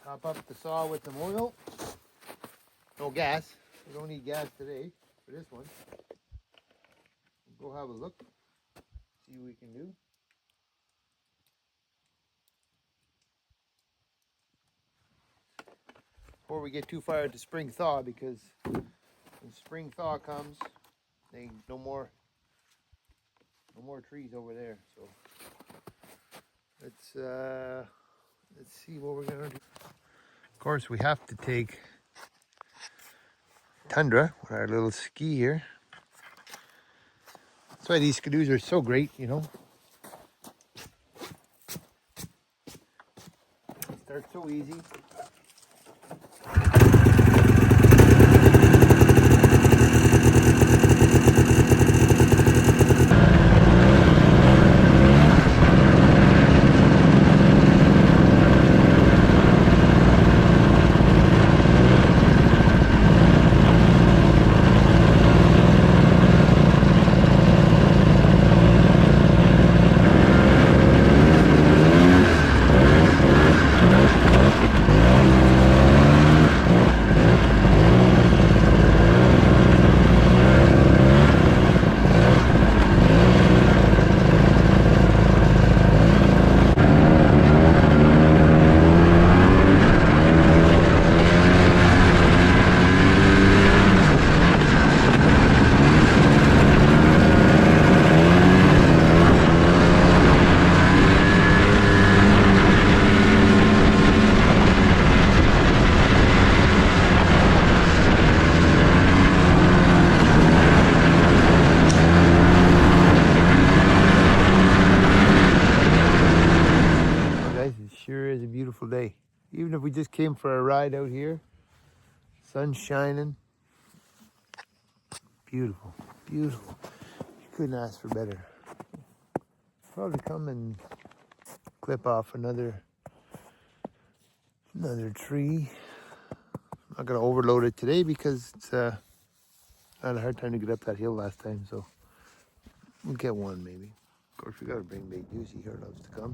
Top up the saw with some oil. No gas. We don't need gas today for this one. We'll go have a look. See what we can do. Before we get too far into spring thaw, because when spring thaw comes, they no more trees over there. So let's see what we're gonna do. Of course, we have to take Tundra with our little ski here. That's why these skidoos are so great, you know. They start so easy. Sure is a beautiful day. Even if we just came for a ride out here, sun's shining. Beautiful, beautiful. You couldn't ask for better. Probably come and clip off another tree. I'm not gonna overload it today because it's I had a hard time to get up that hill last time, so we'll get one maybe. Of course, we gotta bring Big Juicy here. Loves to come.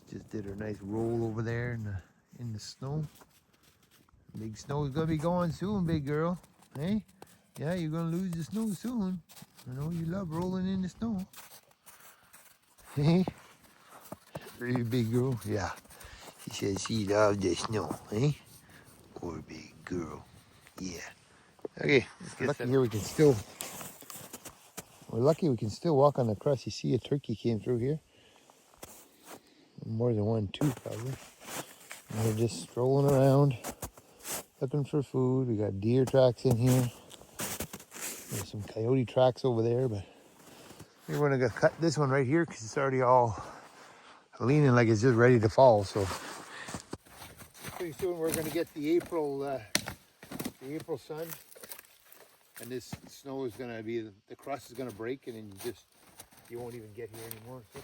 She just did her nice roll over there in the snow. Big snow is gonna be going soon, big girl. Hey, yeah, you're gonna lose the snow soon. I know you love rolling in the snow. Hey, pretty big girl. Yeah, she says she loves the snow. Hey, poor big girl. Yeah. Okay, let's get lucky here. We're lucky we can still walk on the crust. You see, a turkey came through here. More than one, two probably. And we're just strolling around, looking for food. We got deer tracks in here. There's some coyote tracks over there, but we're gonna cut this one right here because it's already all leaning like it's just ready to fall. So pretty soon we're gonna get the April sun, and this snow is gonna be, the crust is gonna break, and then you won't even get here anymore. So.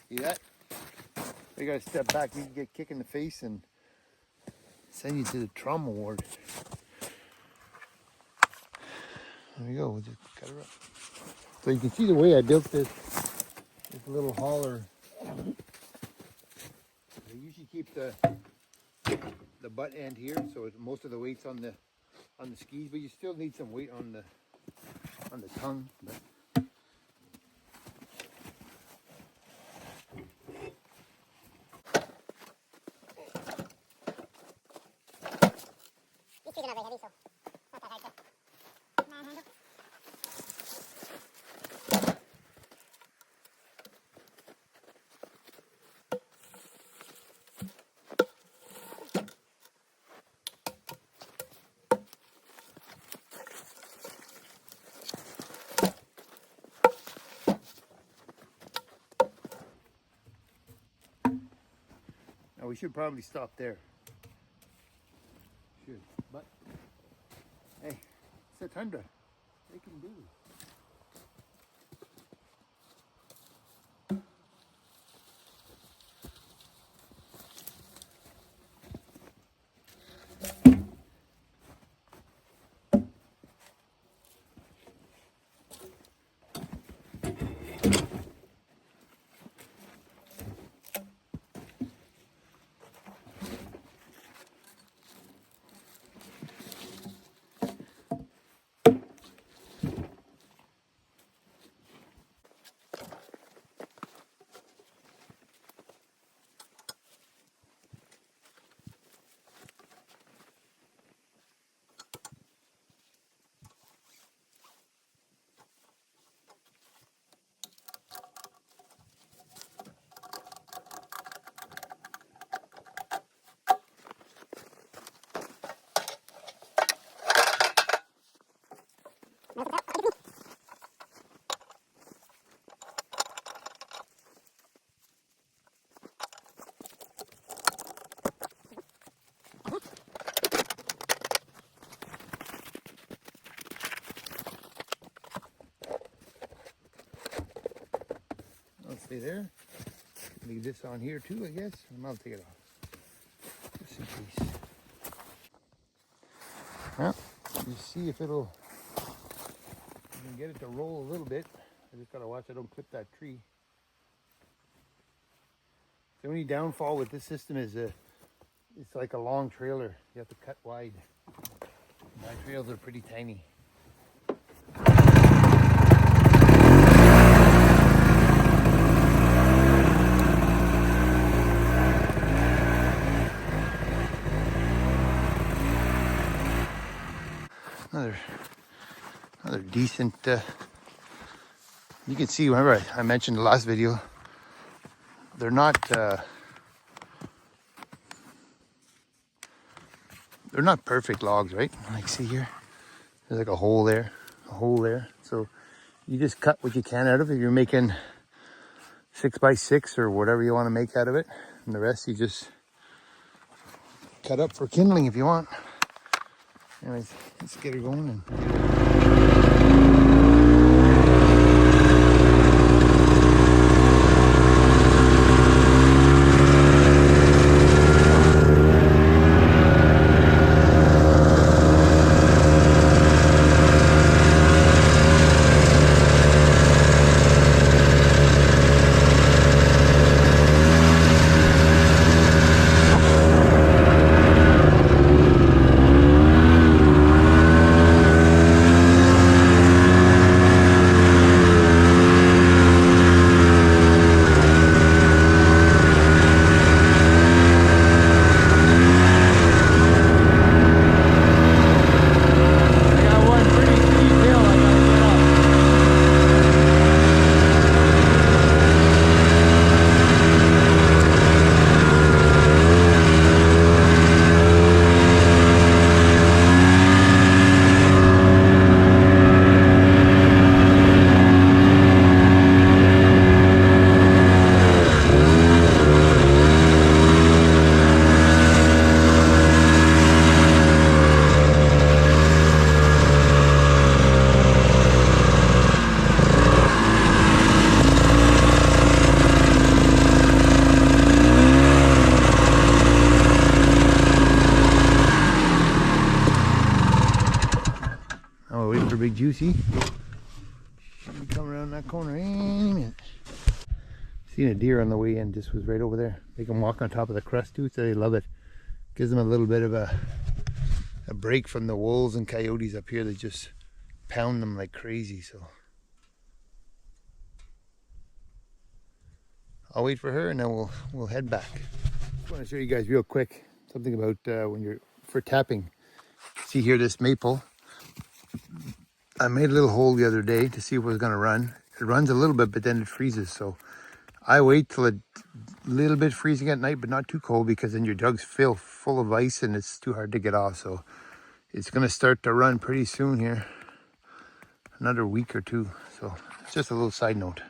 See that? You gotta step back. You can get kicked in the face and send you to the trauma ward. There we go. We'll just cut her up. So you can see the way I built this little hauler. I usually keep the butt end here, so most of the weight's on the skis, but you still need some weight on the tongue. But Now we should probably stop there. Should, but hey, it's a tundra. They can do. I'll stay there. Leave this on here too, I guess, and I'll take it off. Just in case. Well, you see if it'll, you can get it to roll a little bit. I just gotta watch I don't clip that tree. The only downfall with this system is it's like a long trailer. You have to cut wide. My trails are pretty tiny. Another decent. You can see. Remember, I mentioned the last video. They're not. They're not perfect logs, right? Like, see here. There's like a hole there, a hole there. So you just cut what you can out of it. You're making 6x6 or whatever you want to make out of it, and the rest you just cut up for kindling if you want. Anyways, let's get her going. Oh, waiting for Big Juicy. Should be coming around that corner any minute. Seen a deer on the way in, just was right over there. They can walk on top of the crust too, so they love it. Gives them a little bit of a break from the wolves and coyotes up here that just pound them like crazy. So I'll wait for her and then we'll head back. I want to show you guys real quick something about when you're for tapping. See here, this maple. I made a little hole the other day to see if it was going to run. It runs a little bit, but then it freezes. So I wait till it a little bit freezing at night, but not too cold, because then your jugs fill full of ice and it's too hard to get off. So it's going to start to run pretty soon here. Another week or two. So it's just a little side note.